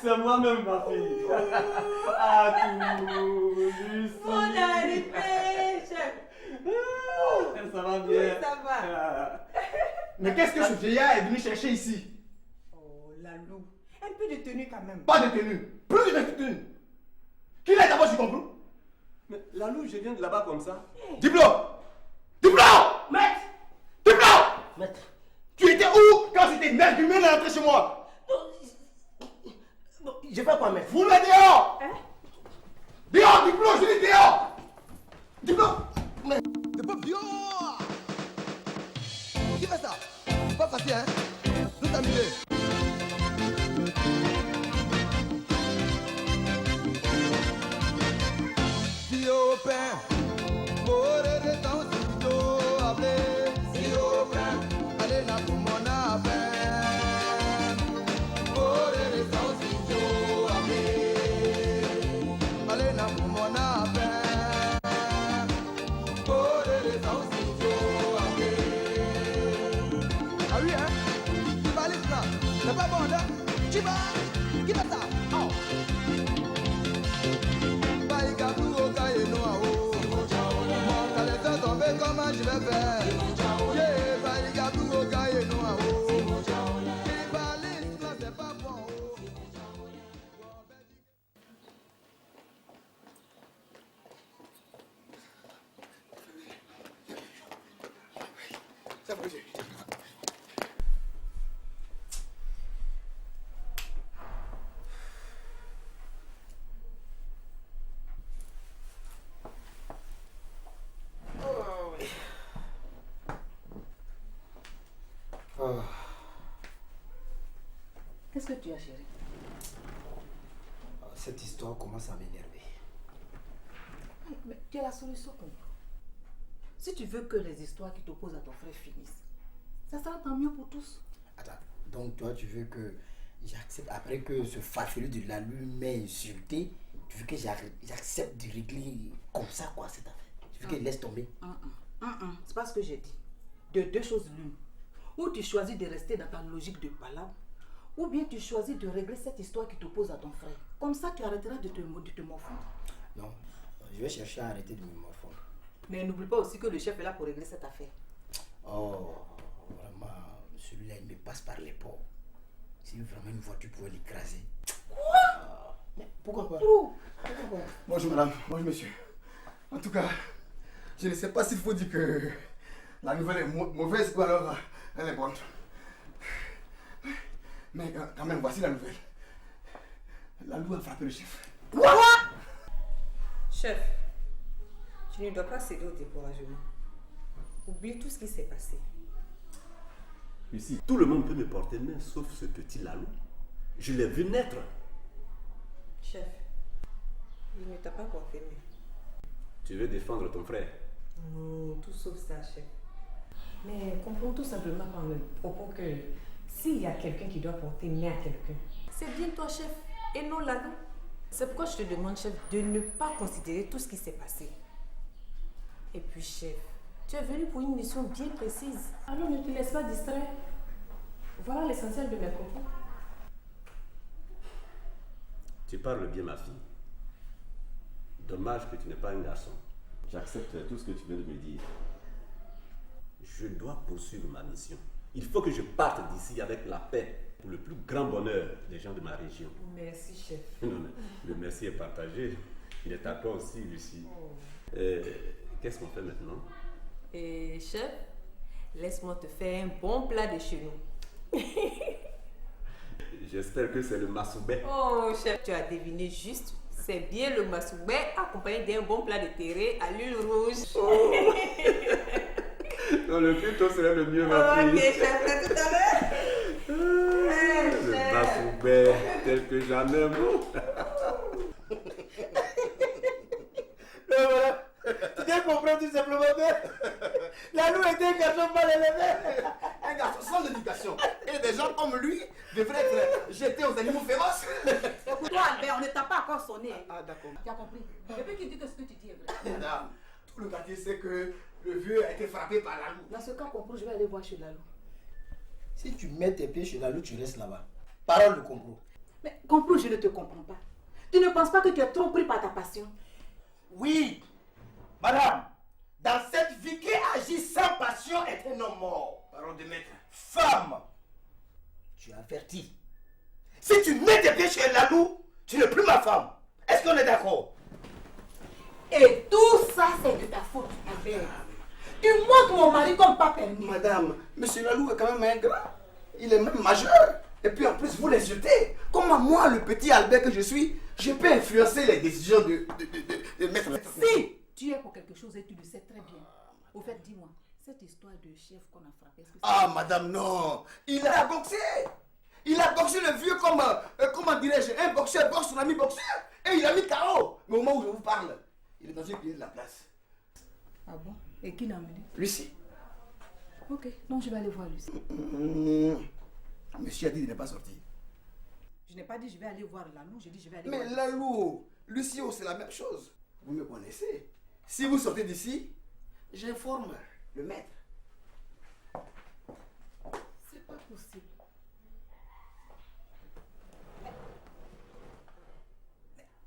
C'est moi-même, ma fille. Ah, tout juste. Bon arrivé, chef. Ça va bien. Oui, ça va. Mais qu'est-ce que ce vieillard est venu chercher ici? Oh, Lalou. Un peu de tenue quand même. Pas de tenue. Plus de tenue. Qui est d'abord, je comprends? Mais Lalou, je viens de là-bas comme ça. Diplôme! Diplôme! Maître! Diplôme! Maître! Tu étais où quand c'était merde du mien d'entrer chez moi? Non, je fais quoi, maître? Vous le dehors! Hein? Dehors, diplôme, je dis dehors! Diplôme! C'est pas bien! Qui fait ça? C'est pas facile, hein? Tout amusé. Si au pain, pour les temps, si au ablé, si au pain, allez là pour mon affaire. Pour les temps, si au ablé, allez là pour mon affaire. Pour les temps, si au ablé. Ah oui, hein? Tu vas aller là. C'est pas bon, là. Tu vas. Qui va ça? Oh. Comment je vais faire? J'ai pas les gars pour au cahier noir. Les balises là c'est pas bon. Ça va, monsieur. Qu'est-ce que tu as, chérie? Cette histoire commence à m'énerver. Mais tu as la solution pour nous. Si tu veux que les histoires qui t'opposent à ton frère finissent, ça sera tant mieux pour tous. Attends, donc toi tu veux que j'accepte, après que ce farfelu de la lune m'ait insulté, tu veux que j'accepte de régler comme ça quoi cette affaire? Tu veux qu'elle laisse tomber? C'est pas ce que j'ai dit. De deux choses l'une. Ou tu choisis de rester dans ta logique de palabre, ou bien tu choisis de régler cette histoire qui t'oppose à ton frère. Comme ça, tu arrêteras de te morfondre. Non, je vais chercher à arrêter de me morfondre. Mais n'oublie pas aussi que le chef est là pour régler cette affaire. Oh, vraiment, celui-là il me passe par les pores. Si vraiment une voiture pouvait l'écraser. Quoi? Mais pourquoi pas? Pourquoi? Bonjour madame, bonjour monsieur. En tout cas, je ne sais pas s'il faut dire que la nouvelle est mauvaise ou alors elle est bonne. Mais quand même, voici la nouvelle. La loup a frappé le chef. Quoi? Chef, tu ne dois pas céder au découragement. Oublie tout ce qui s'est passé. Ici, tout le monde peut me porter main, sauf ce petit Lalou. Je l'ai vu naître. Chef, il ne t'a pas porté main. Tu veux défendre ton frère? Non, tout sauf ça, chef. Mais comprends tout simplement par le propos que s'il y a quelqu'un qui doit porter main à quelqu'un, c'est bien toi, chef, et non Lalou. C'est pourquoi je te demande, chef, de ne pas considérer tout ce qui s'est passé. Et puis, chef, tu es venu pour une mission bien précise. Alors ne te laisse pas distraire. Voilà l'essentiel de mes propos. Tu parles bien, ma fille. Dommage que tu n'es pas un garçon. J'accepte tout ce que tu viens de me dire. Je dois poursuivre ma mission. Il faut que je parte d'ici avec la paix pour le plus grand bonheur des gens de ma région. Merci, chef. Non, mais le merci est partagé. Il est à toi aussi, Lucie. Qu'est-ce qu'on fait maintenant? Et chef, laisse-moi te faire un bon plat de chez nous. J'espère que c'est le massoubé. Oh, chef, tu as deviné juste. C'est bien le massoubé accompagné d'un bon plat de terré à l'huile rouge. Oh. Non, le plutôt serait le mieux, ma fille. Ok, chef, à tout à l'heure. Le massoubé tel que j'en aime. Voilà. Tu viens comprendre tout simplement que la loup était un garçon mal élevé. Un garçon sans éducation. Et des gens comme lui devraient être jetés aux animaux féroces. Toi, Albert, on ne t'a pas encore sonné. Ah, d'accord. Tu as compris? Et puis tu dis que ce que tu dis est vrai. Madame, tout le quartier sait que le vieux a été frappé par la loup. Dans ce cas, compris, je vais aller voir chez Lalou. Si tu mets tes pieds chez la loup, tu restes là-bas. Parole de complot. Mais comprends, je ne te comprends pas. Tu ne penses pas que tu es trop pris par ta passion? Oui, madame, dans cette vie qui agit sans passion est un homme mort. Parole de maître. Femme, tu es avertie. Si tu mets tes pieds chez Lalou, tu n'es plus ma femme. Est-ce qu'on est d'accord? Et tout ça, c'est de ta faute, Albert. Tu montres mon mari comme pas permis. Madame, monsieur Lalou est quand même ingrat. Il est même majeur. Et puis en plus, vous l'insultez. Comment moi, le petit Albert que je suis, je peux influencer les décisions de maître? Si tu es pour quelque chose et tu le sais très bien. Au fait, dis-moi, cette histoire de chef qu'on a frappé, est-ce que Ah, madame, non. Il a boxé. Il a boxé le vieux comme, comment dirais-je, un boxeur boxe son ami boxeur. Et il a mis KO. Mais au moment où je vous parle, il est dans une pied de la place. Ah bon? Et qui l'a amené? Lucie. Ok, donc je vais aller voir Lucie. Monsieur a dit qu'il n'est pas sorti. Je n'ai pas dit je vais aller voir Lalou, j'ai dit je vais aller Mais voir Lalou, Lucie, c'est la même chose. Vous me connaissez. Si vous sortez d'ici, j'informe le maître. C'est pas possible.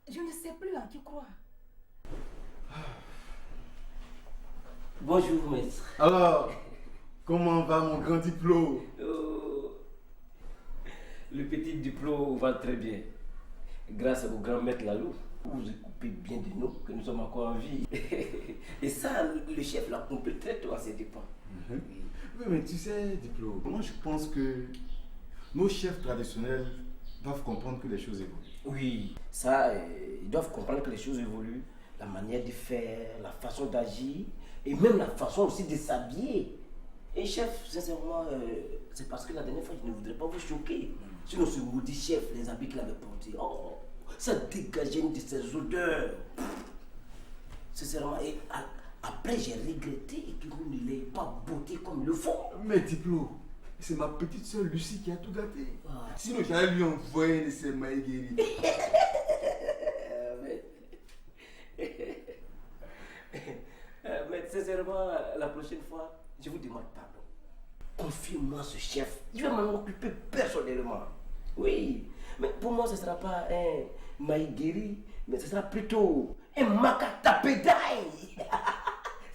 Je ne sais plus en qui croire. Bonjour, maître. Alors, comment va mon grand diplôme? Oh, le petit diplôme va très bien. Grâce au grand maître Lalou, vous vous occupez bien de nous, que nous sommes encore en vie. Et ça, le chef l'a compris très tôt à ses dépens. Oui, mais tu sais, diplôme, moi je pense que nos chefs traditionnels doivent comprendre que les choses évoluent. Oui, ça, ils doivent comprendre que les choses évoluent. La manière de faire, la façon d'agir, et même la façon aussi de s'habiller. Et chef, sincèrement, c'est parce que la dernière fois, je ne voudrais pas vous choquer. Sinon, ce maudit chef, les habits qu'il avait portés, oh, ça dégageait une de ces odeurs. Sincèrement, et après, j'ai regretté que vous ne l'ayez pas botté comme il le faut. Mais diplôme, c'est ma petite soeur Lucie qui a tout gâté. Ah. Sinon, j'allais lui envoyer ses mailles guéries. Mais sincèrement, la prochaine fois, je vous demande pardon. Confie-moi ce chef. Je vais m'en occuper personnellement. Oui, mais pour moi, ce ne sera pas un maïgueri, mais ce sera plutôt un macatapédaille.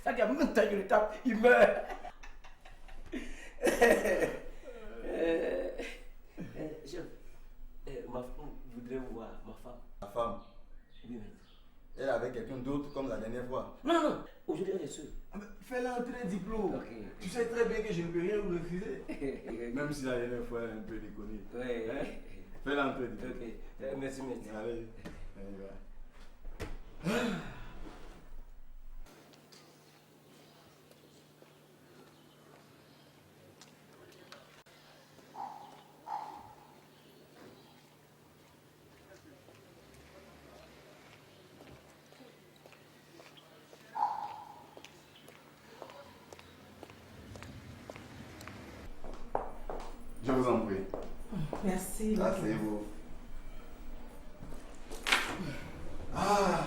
C'est-à-dire, même quand je le tape, il meurt. Chef, ma femme voudrait vous voir, ma femme. Ma femme, Oui, mais... elle est avec quelqu'un d'autre comme la dernière fois. Non, non, aujourd'hui elle est seule. Ah, mais fais-la entrer, diplôme. Ok. Tu sais très bien que je ne peux rien vous refuser. Même si la dernière fois elle est un peu déconnée. Oui. Hein? Fais-la entrer, diplôme. Ok, merci, merci. Allez, allez, va. Je vous en prie. Merci. Asseyez-vous. Ah.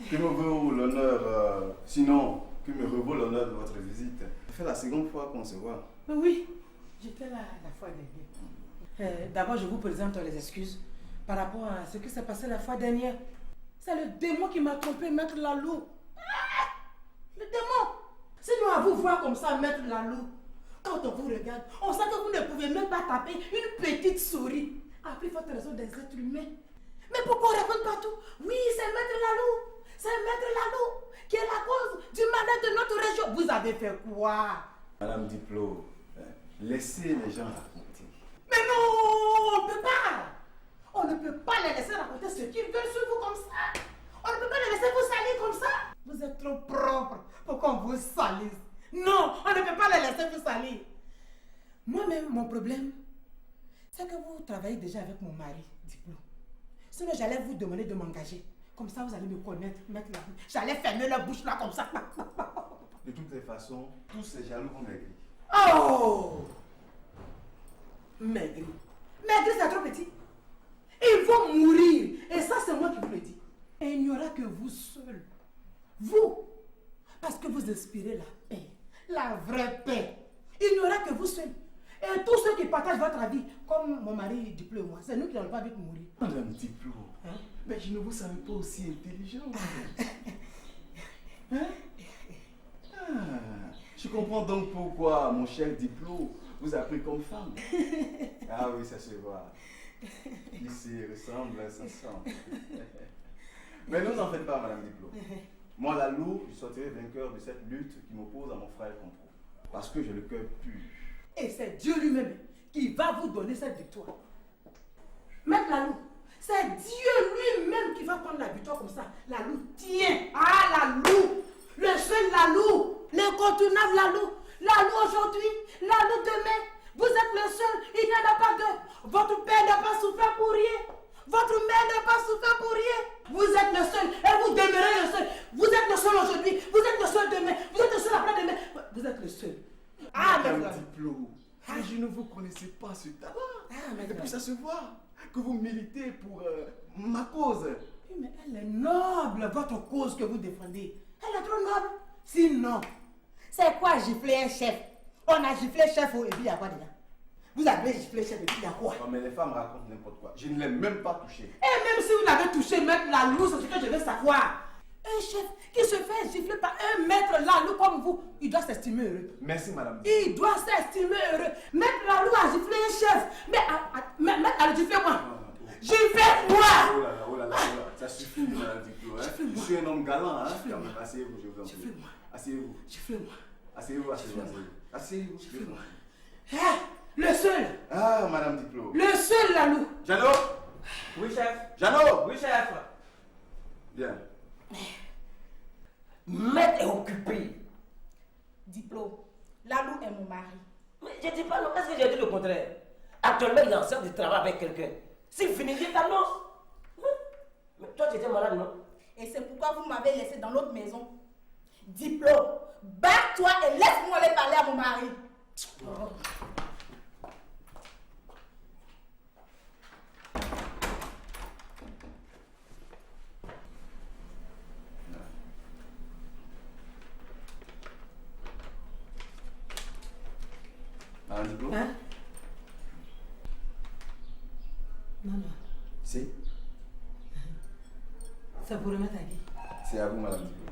Que me vaut l'honneur, sinon, que me revaut l'honneur de votre visite. Ça fait la seconde fois qu'on se voit. Oui, j'étais là la fois dernière. D'abord, je vous présente les excuses par rapport à ce qui s'est passé la fois dernière. C'est le démon qui m'a trompé, maître Lalou. Ah, le démon. Sinon, à vous voir comme ça, maître Lalou, quand on vous regarde, on sent que vous ne pouvez même pas taper une petite souris. À plus forte raison des êtres humains. Mais pourquoi on raconte partout? Oui, c'est maître Lalou. C'est maître Lalou qui est la cause du malheur de notre région. Vous avez fait quoi? Madame Diplo, laissez les gens raconter. Mais non, on ne peut pas. On ne peut pas les laisser raconter ce qu'ils veulent sur vous comme ça. On ne peut pas les laisser vous salir comme ça. Vous êtes trop propre pour qu'on vous salisse. Non, on ne peut pas les laisser vous salir. Moi-même, mon problème, c'est que vous travaillez déjà avec mon mari, Diplo. Sinon, j'allais vous demander de m'engager. Comme ça, vous allez me connaître, mettre la bouche. J'allais fermer la bouche là comme ça. De toutes les façons, tous ces jaloux vont maigrir. Oh! Maigri. Maigri, c'est trop petit. Ils vont mourir. Et ça, c'est moi qui vous le dis. Et il n'y aura que vous seul. Vous. Parce que vous inspirez la paix. La vraie paix. Il n'y aura que vous seul. Et Et tous ceux qui partagent votre avis, comme mon mari Diplo et moi, c'est nous qui n'allons pas vite mourir. Madame Diplo, Hein? mais je ne vous savais pas aussi intelligent. Hein? Je comprends donc pourquoi mon cher Diplo vous a pris comme femme. Ah oui, ça se voit. Ici, ressemble, ça sent. Mais ne vous en faites pas, Madame Diplo. Moi, Lalou, je sortirai vainqueur de cette lutte qui m'oppose à mon frère Compro. Parce que j'ai le cœur pur. Et c'est Dieu lui-même qui va vous donner cette victoire. Maître Lalou, c'est Dieu lui-même qui va prendre la victoire comme ça. Lalou, tiens. Ah, Lalou. Le seul Lalou. L'incontournable Lalou. Lalou aujourd'hui. Lalou demain. Vous êtes le seul. Il n'y en a pas deux. Votre père n'a pas souffert pour rien. Votre mère n'a pas souffert pour rien. Vous êtes le seul. Et vous demeurez le seul. Vous êtes le seul aujourd'hui. Vous êtes le seul demain. Vous êtes le seul après-demain. Vous êtes le seul. Ah, Madame Maître Lalou. Diplo, mais je ne vous connaissais pas ce talent. Ah, Et Maître puis Lalou. ça se voit que vous militez pour ma cause. Oui, mais elle est noble, votre cause que vous défendez. Elle est trop noble. Sinon, c'est quoi gifler un chef? On a giflé chef et puis il y a quoi dedans? Vous avez giflé chef et puis il y a quoi? Non, mais les femmes racontent n'importe quoi. Je ne l'ai même pas touché. Et même si vous l'avez touché, Maître Lalou, c'est ce que je veux savoir. Un chef qui se fait gifler par un Maître Lalou comme vous, il doit s'estimer heureux. Merci, Madame. Il doit s'estimer heureux. Maître Lalou a giflé un chef. Mais Maître Lalou, giflez-moi. Giflez-moi. Oh là là, oh là là, oh là. Ça suffit, Madame Diplo. Hein? Je suis un homme galant. Hein? Quand même. Asseyez-vous, je vous en prie. Giflez-moi. Asseyez-vous. Giflez-moi. Asseyez-vous, asseyez-vous, asseyez-vous. Asseyez-vous. Giflez-moi. Ah, le seul. Ah, Madame Diplo. Le seul Lalou. Jeannot. Oui, chef. Jeannot. Oui, chef. Bien. Maître est occupé. Diplo, Lalou est mon mari. Mais je dis pas non, est-ce que j'ai dit le contraire? Actuellement, il est en train de travailler avec quelqu'un. S'il finit, il t'annonce. Mais toi, tu étais malade, non? Et c'est pourquoi vous m'avez laissé dans l'autre maison. Diplo, bats-toi et laisse-moi aller parler à mon mari. Madame Diplo. Hein? Non, non. C'est Ça vous remet à qui? C'est à vous, Madame Diplo.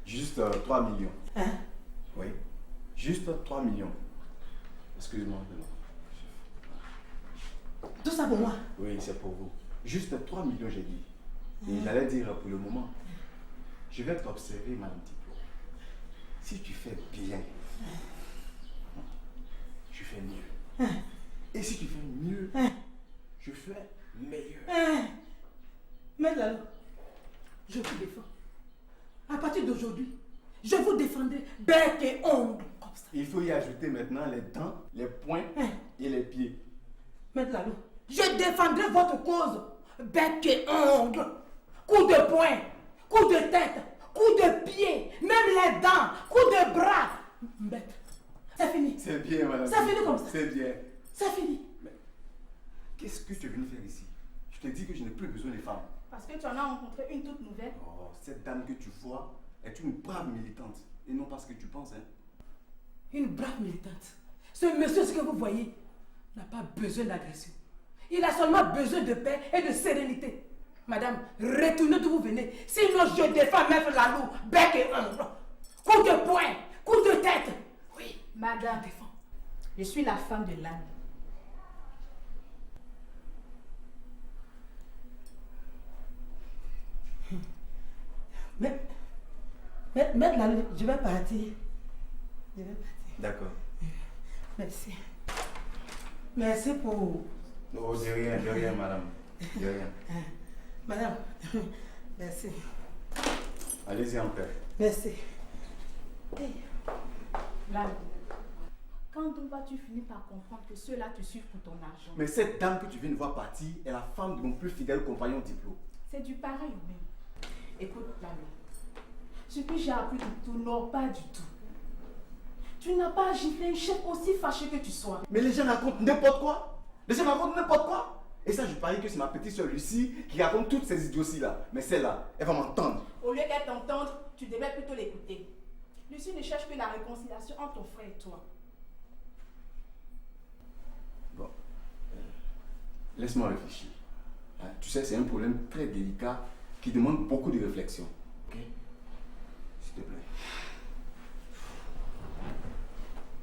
Juste 3 millions. Hein? Oui. Juste 3 millions. Excusez-moi. Tout ça pour moi. Oui, c'est pour vous. Juste 3 millions, j'ai dit. Et j'allais dire pour le moment, je vais t'observer, Madame Diplo. Si tu fais bien, je fais mieux. Et si tu fais mieux, je fais meilleur. Mais là, je vous défends. À partir d'aujourd'hui, je vous défendrai bec et ongles comme ça. Il faut y ajouter maintenant les dents, les poings et les pieds. Maître Lalou, je défendrai votre cause bec et ongles, coup de poing, coup de tête, coup de pied, même les dents, coup de bras. Maître, c'est fini. C'est bien, Madame. Ça finit comme ça. C'est bien. C'est fini. Qu'est-ce que tu es venu faire ici? Je te dis que je n'ai plus besoin des femmes. Parce que tu en as rencontré une toute nouvelle. Oh, cette dame que tu vois est une brave militante. Et non pas ce que tu penses, hein. Une brave militante. Ce monsieur, ce que vous voyez, n'a pas besoin d'agression. Il a seulement besoin de paix et de sérénité. Madame, retournez d'où vous venez. Sinon, je défends Maître Lalou, bec et ongles. Coup de poing, coup de tête. Oui, Madame, je défends. je suis la femme de l'âne. Maître Lalou, je vais partir. Je vais partir. D'accord. Merci. Merci pour... Oh, de rien, madame. De rien. Madame, merci. Allez-y en paix. Merci. Lalou, quand donc vas-tu finir par comprendre que ceux-là te suivent pour ton argent? Mais cette dame que tu viens de voir partir est la femme de mon plus fidèle compagnon Diplo. C'est du pareil au même. Écoute, Lalou, ce que j'ai appris de tout, non, pas du tout. Tu n'as pas giflé un chef aussi fâché que tu sois. Mais les gens racontent n'importe quoi. Les gens racontent n'importe quoi. Et ça, je parie que c'est ma petite soeur Lucie qui raconte toutes ces idioties-là. Mais celle-là, elle va m'entendre. Au lieu qu'elle t'entende, tu devais plutôt l'écouter. Lucie ne cherche que la réconciliation entre ton frère et toi. Bon, laisse-moi réfléchir. Hein, tu sais, c'est un problème très délicat qui demande beaucoup de réflexion. Ok? S'il te plaît.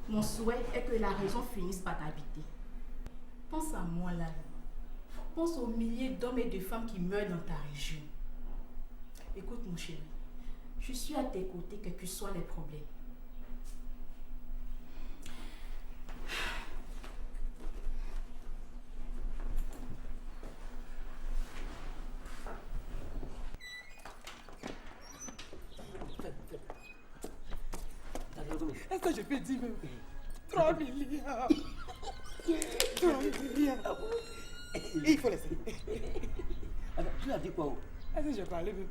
Mon souhait est que la raison finisse par t'habiter. Pense à moi là. Pense aux milliers d'hommes et de femmes qui meurent dans ta région. Écoute mon chéri, je suis à tes côtés quels que soient les problèmes. Est-ce que je peux dire même 3 milliards 3 milliards. Il faut laisser. Alors, tu as dit quoi? Est-ce que j'ai parlé même?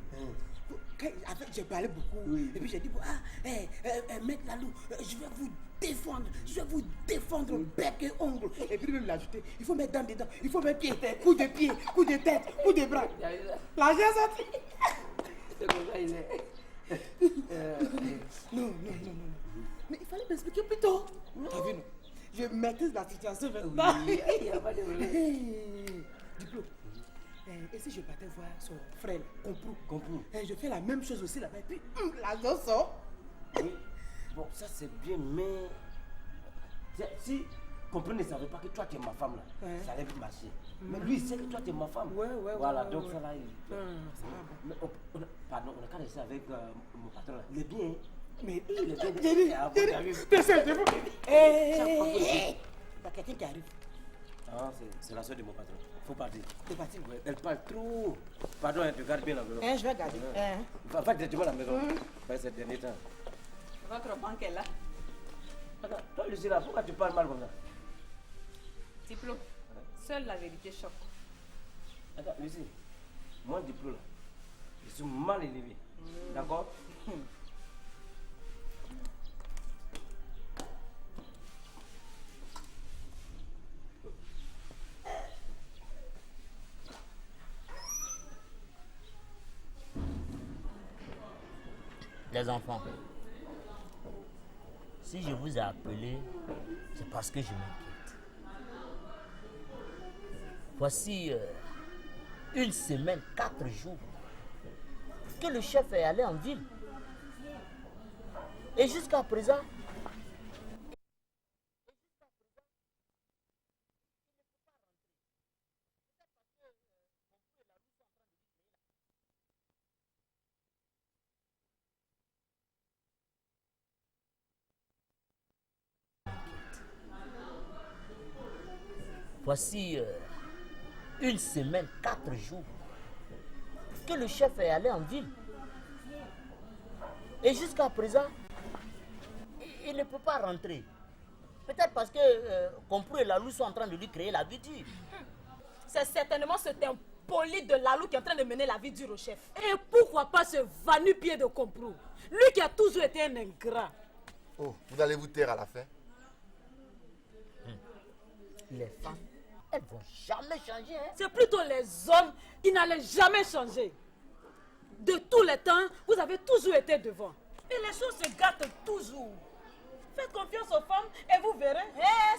En fait, j'ai parlé beaucoup. Oui. Et puis j'ai dit, Maître Lalou, je vais vous défendre bec et ongle. Et puis même l'ajouter, il faut mettre dents dedans, il faut mettre coup de pied, coup de tête, coup de bras. L'argent sorti. C'est comme ça, il est. Non. Mais il fallait m'expliquer plus tôt. T'as vu, non? Je maîtrise la situation maintenant. Oui, il n'y a pas de problème. Diplôme. Et si je partais voir son frère, Comprou. Je fais la même chose aussi là-bas. Et puis, l'argent sort. Oui. Bon, ça c'est bien, mais si Comprou ne savait pas que toi tu es ma femme là, ça allait vite marcher. Mais lui il sait que toi tu es ma femme. Voilà, donc ça là. Ça va bon. Mais pardon, on a qu'à rester avec mon patron là. Il est bien. Mais il est bien. T'as quelqu'un qui arrive. Ah, c'est la soeur de mon patron. Faut partir. T'es parti? Ouais, elle parle trop. Pardon, tu gardes bien la maison. Je vais garder. Va directement à la maison. Ces derniers temps. Votre banque est là. Attends, toi Lucie là, pourquoi tu parles mal comme ça? Diplôme. Seule la vérité choque. Attends, Lucie, moi Diplôme là, je suis mal élevé. D'accord? Les enfants, si je vous ai appelé, c'est parce que je m'inquiète. Voici 1 semaine, 4 jours que le chef est allé en ville. Et jusqu'à présent, voici 1 semaine, 4 jours que le chef est allé en ville. Et jusqu'à présent, il ne peut pas rentrer. Peut-être parce que Comprou et Lalou sont en train de lui créer la vie dure. C'est certainement cet impoli de Lalou qui est en train de mener la vie dure au chef. Et pourquoi pas ce vanu-pied de Comprou? Lui qui a toujours été un ingrat. Oh, vous allez vous taire à la fin. Les femmes, elles vont jamais changer. Hein? C'est plutôt les hommes qui n'allaient jamais changer. De tous les temps, vous avez toujours été devant. Et les choses se gâtent toujours. Faites confiance aux femmes et vous verrez.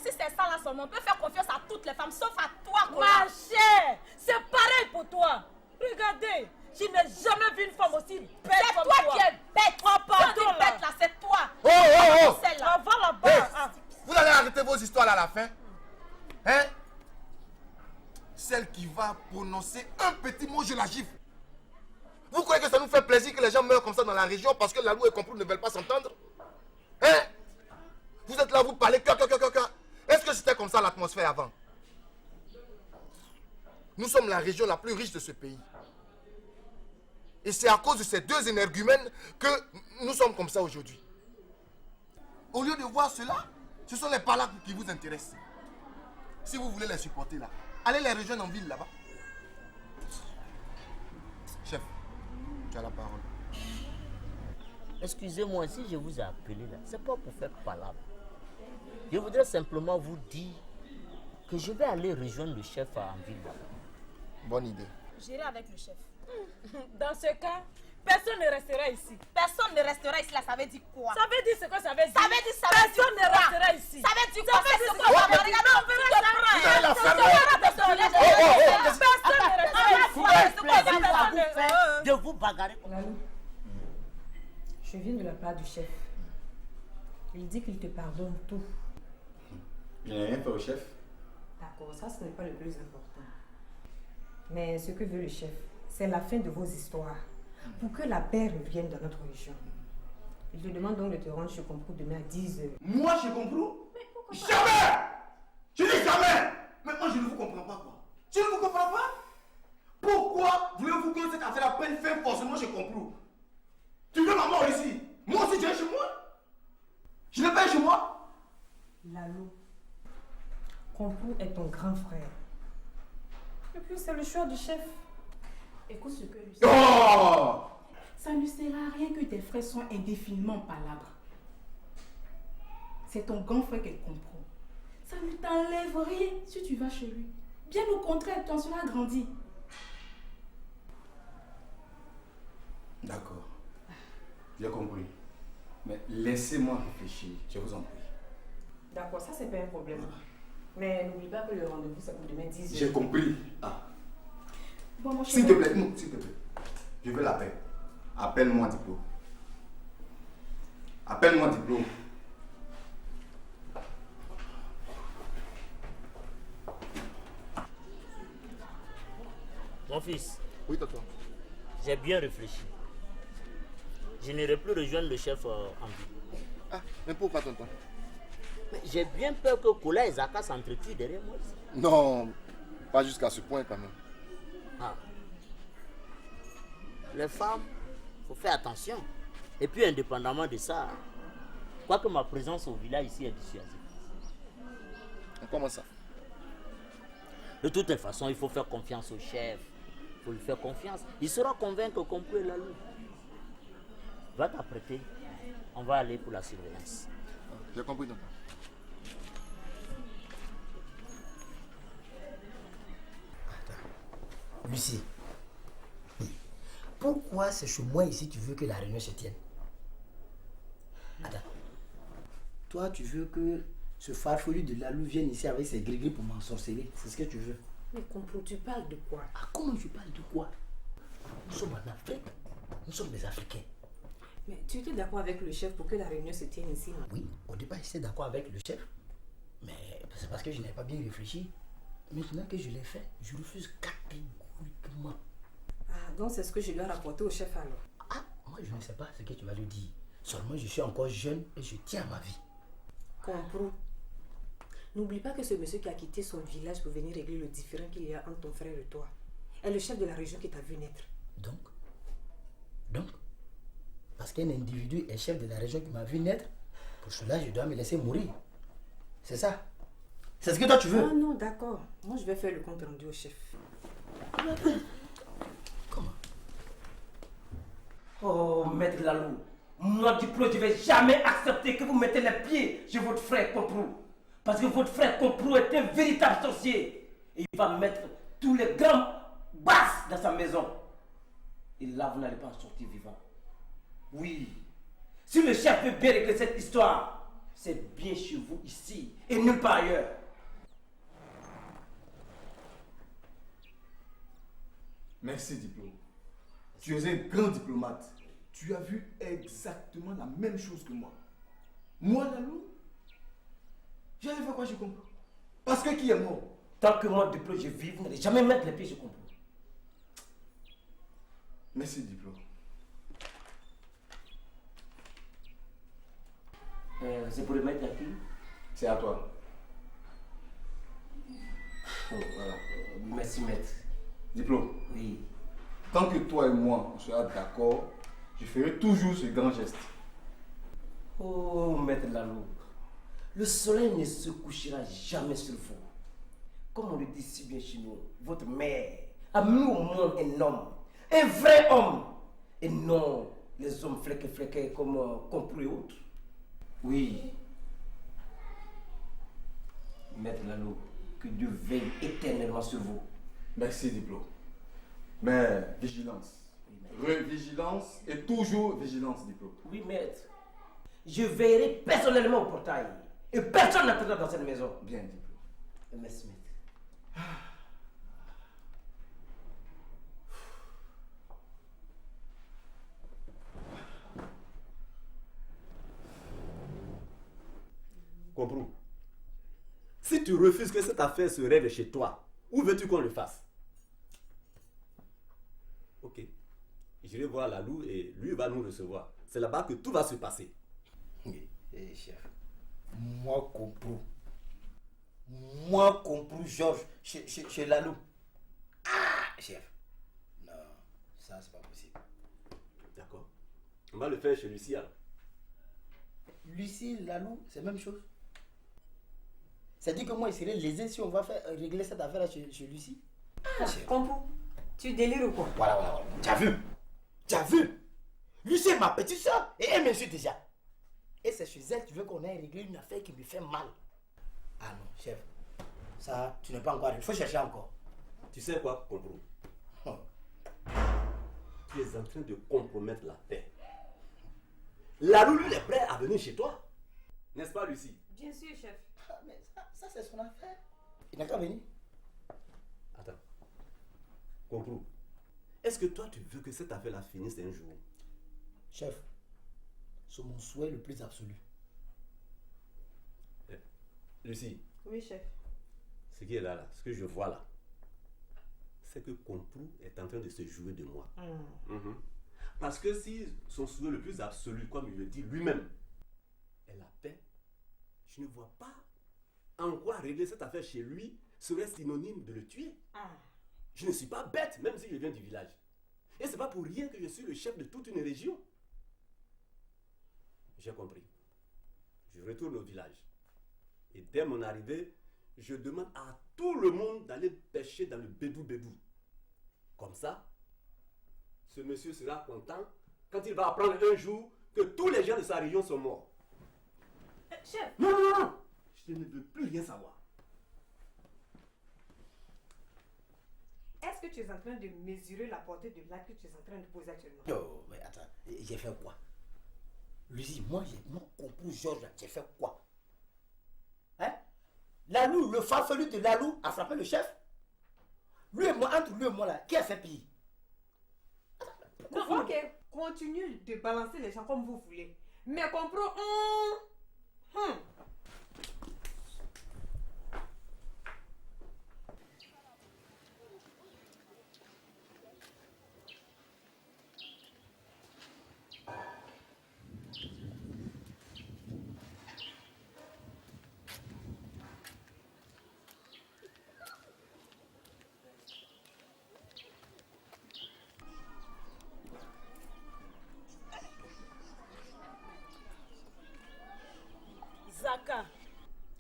Si c'est ça là seulement, on peut faire confiance à toutes les femmes, sauf à toi. Ma chère, c'est pareil pour toi. Regardez, je n'ai jamais vu une femme aussi bête comme toi. C'est toi qui es bête. Oh, pardon, bête là, c'est toi. Oh. Celle-là. Va là-bas. Vous allez arrêter vos histoires là à la fin. Hein? Celle qui va prononcer un petit mot, je la gifle. Vous croyez que ça nous fait plaisir que les gens meurent comme ça dans la région parce que Lalou et Comprou ne veulent pas s'entendre? Hein? Vous êtes là, vous parlez cœur. Est-ce que c'était comme ça l'atmosphère avant? Nous sommes la région la plus riche de ce pays. Et c'est à cause de ces deux énergumènes que nous sommes comme ça aujourd'hui. Au lieu de voir cela, ce sont les palabres qui vous intéressent. Si vous voulez les supporter là, allez les rejoindre en ville là-bas. Chef, tu as la parole. Excusez-moi, si je vous ai appelé là, c'est pas pour faire palabre. Je voudrais simplement vous dire que je vais aller rejoindre le chef en ville là. Bonne idée. J'irai avec le chef. Dans ce cas, Personne ne restera ici. Personne ne restera ici, là, ça veut dire quoi? Ça veut dire ce que ça veut dire. Ça veut dire ça. Personne ne restera ici. Ça veut dire quoi? C'est ce qu'on va faire. Regarde, on verra ça. Vous allez la fermer. Personne ne restera ici. De vous bagarrer. Lalou, je viens de la part du chef. Il dit qu'il te pardonne tout. Je n'ai rien fait au chef. D'accord, ça ce n'est pas le plus important. Mais ce que veut le chef, c'est la fin de vos histoires. Pour que la paix revienne dans notre région. Il te demande donc de te rendre chez Comprou demain à 10h. Moi, chez Comprou? Jamais! Je dis jamais! Mais moi, je ne vous comprends pas, quoi. Je ne vous comprends pas? Pourquoi voulez-vous que cette affaire prenne fin forcément chez Comprou? Tu veux ma mort ici? Moi aussi, tu es chez moi? Je n'ai pas chez moi? Lalou, Comprou est ton grand frère. Et puis, c'est le choix du chef. Écoute ce que lui dit. Oh! Ça ne sert à rien que tes frères soient indéfiniment palabres. C'est ton grand frère qu'elle comprend. Ça ne t'enlève rien si tu vas chez lui. Bien au contraire, tu en seras grandi. D'accord. J'ai compris. Mais laissez-moi réfléchir, je vous en prie. D'accord, ça c'est pas un problème. Mais n'oublie pas que le rendez-vous c'est pour demain 10h. J'ai compris. Ah. Bon, mon S'il te plaît, non, s'il te plaît. Je veux la paix. Appelle-moi Diplo. Appelle-moi Diplo. Mon fils. Oui, tonton. J'ai bien réfléchi. Je n'irai plus rejoindre le chef en vie. Ah, mais pourquoi, tonton? Mais j'ai bien peur que Kola et Zaka s'entretuent derrière moi ici. Non, pas jusqu'à ce point quand même. Ah. Les femmes, il faut faire attention. Et puis, indépendamment de ça, quoique ma présence au village ici est dissuasive. Comment ça? De toute façon, il faut faire confiance au chef. Il faut lui faire confiance. Il sera convaincu qu'on peut la louer. Va t'apprêter. On va aller pour la surveillance. J'ai compris, tonton. Lucie, pourquoi c'est chez moi ici tu veux que la réunion se tienne? Attends. Toi, tu veux que ce farfelu de Lalou vienne ici avec ses gris-gris pour m'ensorceler? C'est ce que tu veux? Mais Comprou, tu parles de quoi? Ah, comment tu parles de quoi? Nous sommes en Afrique. Nous sommes des Africains. Mais tu étais d'accord avec le chef pour que la réunion se tienne ici, non? Oui, au départ, j'étais d'accord avec le chef. Mais c'est parce que je n'avais pas bien réfléchi. Maintenant que je l'ai fait, je refuse catégoriquement. Ah, donc c'est ce que je dois rapporter au chef alors? Ah, moi je ne sais pas ce que tu vas lui dire. Seulement je suis encore jeune et je tiens à ma vie. Comprends. N'oublie pas que ce monsieur qui a quitté son village pour venir régler le différend qu'il y a entre ton frère et toi est le chef de la région qui t'a vu naître. Donc, parce qu'un individu est chef de la région qui m'a vu naître, pour cela je dois me laisser mourir. C'est ça? C'est ce que toi tu veux? Ah non, d'accord. Moi je vais faire le compte rendu au chef. Comment? Oh, maître Lalou, moi Diplo, je ne vais jamais accepter que vous mettez les pieds chez votre frère Comprou. Parce que votre frère Comprou est un véritable sorcier. Et il va mettre tous les grands basses dans sa maison. Et là, vous n'allez pas en sortir vivant. Oui. Si le chef veut bien régler cette histoire, c'est bien chez vous ici et nulle part ailleurs. Merci Diplo. Tu es un grand diplomate. Tu as vu exactement la même chose que moi. Moi, Lalou, j'allais faire quoi, je comprends. Parce que qui est mort? Tant que moi, Diplo, je vis, vous n'allez jamais mettre les pieds, je comprends. Merci Diplo. C'est pour le mettre à qui? C'est à toi. Oh, voilà. Merci, maître. Diplo. Oui. Tant que toi et moi, on sera d'accord, je ferai toujours ce grand geste. Oh, maître Lalou, le soleil ne se couchera jamais sur vous. Comme on le dit si bien chez nous, votre mère a mis au monde un homme, un vrai homme, et non les hommes fléqués comme Comprou et autres. Oui. Maître Lalou, que Dieu veille éternellement sur vous. Merci Diplo. Mais vigilance. Vigilance et toujours vigilance, Diplo. Oui, maître. Je veillerai personnellement au portail. Et personne n'entrera dans cette maison. Bien, Diplo. Merci, maître. Comprends. Si tu refuses que cette affaire se règle chez toi, où veux-tu qu'on le fasse? Ok. J'irai voir Lalou et lui va nous recevoir. C'est là-bas que tout va se passer. Oui, chef. Moi comprends. Moi comprends Georges chez Lalou. Ah, chef. Non, ça c'est pas possible. D'accord. On va le faire chez Lucie alors. Lucie, Lalou, c'est la même chose. Ça dit que moi, il serait lésé si on va faire régler cette affaire chez Lucie. Ah, comprends. Tu délires ou quoi? Voilà. Tu as vu? Lucie est ma petite soeur et elle m'insulte déjà. Et c'est chez elle, tu veux qu'on aille régler une affaire qui me fait mal. Ah non, chef. Ça, tu n'es pas encore. Il faut chercher encore. Tu sais quoi, Comprou? Tu es en train de compromettre la paix. Lalou, lui, est prêt à venir chez toi. N'est-ce pas, Lucie? Bien sûr, chef. Ah, mais ça c'est son affaire. Il n'a qu'à venir. Attends. Comprou. Est-ce que toi, tu veux que cette affaire-là finisse un jour? Chef, c'est mon souhait le plus absolu. Lucie. Oui, chef. Ce qui est là, ce que je vois là, c'est que Comprou est en train de se jouer de moi. Parce que si son souhait le plus absolu, comme il le dit lui-même, est la paix, je ne vois pas en quoi régler cette affaire chez lui serait synonyme de le tuer. Je ne suis pas bête, même si je viens du village. Et c'est pas pour rien que je suis le chef de toute une région. J'ai compris. Je retourne au village. Et dès mon arrivée, je demande à tout le monde d'aller pêcher dans le bédou-bédou. Comme ça, ce monsieur sera content quand il va apprendre un jour que tous les gens de sa région sont morts. Chef! Non! Je ne veux plus rien savoir. Est-ce que tu es en train de mesurer la portée de l'acte que tu es en train de poser actuellement? Oh, mais attends, j'ai fait quoi? Lucie, moi comprends Georges, j'ai fait quoi? Hein? Lalou, le farfelu de Lalou a frappé le chef? Lui et moi, entre lui et moi là, qui a fait pire? Non, ok, continue de balancer les gens comme vous voulez. Mais comprends, Zaka,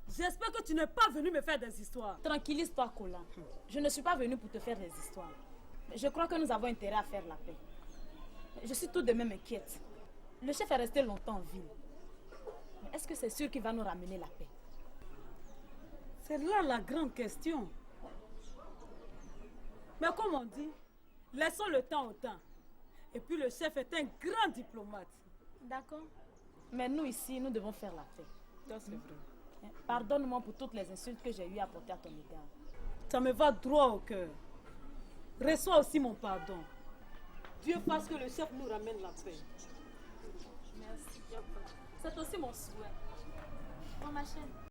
j'espère que tu n'es pas venu me faire des histoires. Tranquillise-toi, Colin. Je ne suis pas venue pour te faire des histoires. Je crois que nous avons intérêt à faire la paix. Je suis tout de même inquiète. Le chef est resté longtemps en ville. Mais est-ce que c'est sûr qu'il va nous ramener la paix? C'est là la grande question. Mais comme on dit, laissons le temps au temps. Et puis le chef est un grand diplomate. D'accord. Mais nous ici, nous devons faire la paix. Ça, c'est vrai. Pardonne-moi pour toutes les insultes que j'ai eu à porter à ton égard. Ça me va droit au cœur. Reçois aussi mon pardon. Dieu fasse que le chef nous ramène la paix. Merci. C'est aussi mon souhait. Bon, ma chaîne.